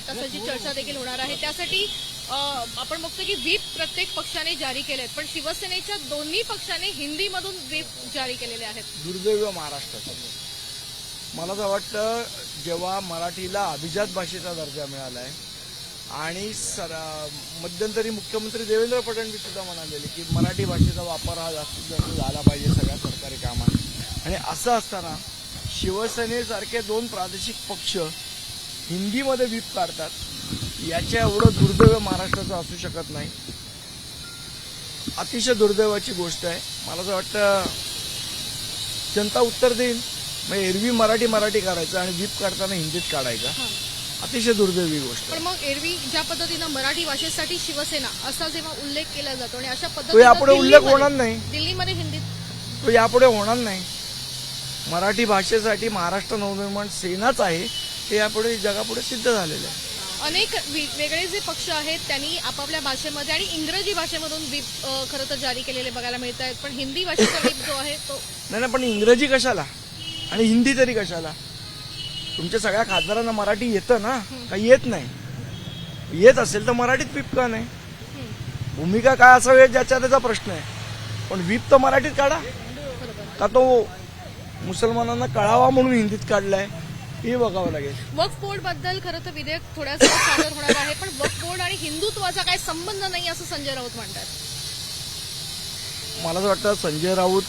8 तासाची चर्चा देखील होणार आहे। त्यासाठी आपण बघतो की व्हीप प्रत्येक पक्षाने जारी केलेत, पण शिवसेनेच्या दोन्ही पक्षाने हिंदीमधून व्हीप जारी केलेले आहेत। दुर्दैव महाराष्ट्राचं मला तर वाटतं जेव्हा मराठीला अभिजात भाषेचा दर्जा मिळालाय आणि मध्यंतरी मुख्यमंत्री देवेंद्र फडणवीस सुद्धा म्हणालेले की मराठी भाषेचा वापर हा जास्तीत जास्त झाला पाहिजे सगळ्या सरकारी कामात, आणि असं असताना शिवसेनेसारखे दोन प्रादेशिक पक्ष हिंदीमध्ये व्हीप काढतात, याच्या एवढं दुर्दैव महाराष्ट्राचं असू शकत नाही। अतिशय दुर्दैवाची गोष्ट आहे। मला तर वाटतं जनता उत्तर देईल। मग एरवी मराठी करायचं आणि व्हीप काढताना हिंदीत काढायचा, अतिशय दुर्दैवी गोष्ट। पण मग एरवी ज्या पद्धतीनं मराठी भाषेसाठी शिवसेना असा जेव्हा उल्लेख केला जातो आणि अशा तो पद्धतीने यापुढे उल्लेख होणार नाही, दिल्लीमध्ये हिंदीत तो यापुढे होणार नाही। मराठी भाषेसाठी महाराष्ट्र नवनिर्माण सेनाच आहे, ते यापुढे जगापुढे सिद्ध झालेलं आहे। अनेक वेगळे जे पक्ष आहेत त्यांनी आपापल्या भाषेमध्ये आणि इंग्रजी भाषेमधून व्हीप खरं तर जारी केलेले बघायला मिळत आहेत, पण हिंदी भाषेचा व्हीप जो आहे तो नाही, पण इंग्रजी कशाला आणि हिंदी तरी कशाला? तुमच्या सगळ्या खासदारांना मराठी येतं ना, काही येत नाही? येत असेल तर मराठीत व्हीप का नाही? भूमिका काय असावी ज्याचा त्याचा प्रश्न आहे, पण व्हीप तर मराठीत काढा। का तो मुसलमानांना कळावा म्हणून हिंदीत काढलाय हे बघावं लागेल। वक्फ बोर्ड बद्दल खरं तर विधेयक थोड्याच वेळात सादर होणार आहे, पण वक्फ बोर्ड आणि हिंदुत्वाचा काही संबंध नाही असं संजय राऊत म्हणतात। मला तर वाटतं संजय राऊत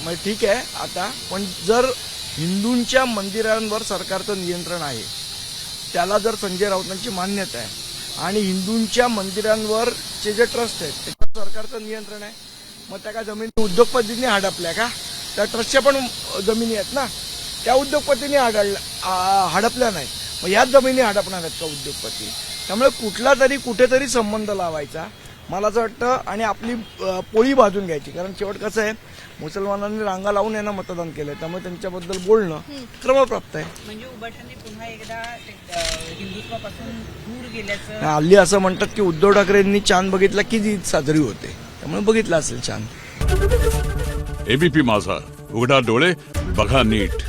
म्हणजे ठीक आहे आता, पण जर हिंदूंच्या मंदिरांवर सरकारचं नियंत्रण आहे, त्याला जर संजय राऊतांची मान्यता आहे आणि हिंदूंच्या मंदिरांवरचे जे ट्रस्ट आहेत त्याच्यावर सरकारचं नियंत्रण आहे, मग त्या काय जमिनी उद्योगपतींनी हडपल्या का? त्या ट्रस्टच्या पण जमिनी आहेत ना, त्या उद्योगपतींनी हडपल्या नाही, मग याच जमिनी हडपणार आहेत का उद्योगपती? त्यामुळे कुठला तरी कुठेतरी संबंध लावायचा मला असं वाटतं आणि आपली पोळी भाजून घ्यायची। कारण शेवट कसं आहे, मुसलमानांनी रांगा लावून यांना मतदान केलंय, त्यामुळे त्यांच्याबद्दल बोलणं क्रमप्राप्त आहे। म्हणजे उभाठ्यांनी पुन्हा एकदा हिंदुत्वापासून दूर गेल्याचं हल्ली असं म्हणतात की उद्धव ठाकरेंनी चांद बघितला की ईद साजरी होते, त्यामुळे बघितला असेल चांद। एबीपी माझा, उघडा डोळे बघा नीट।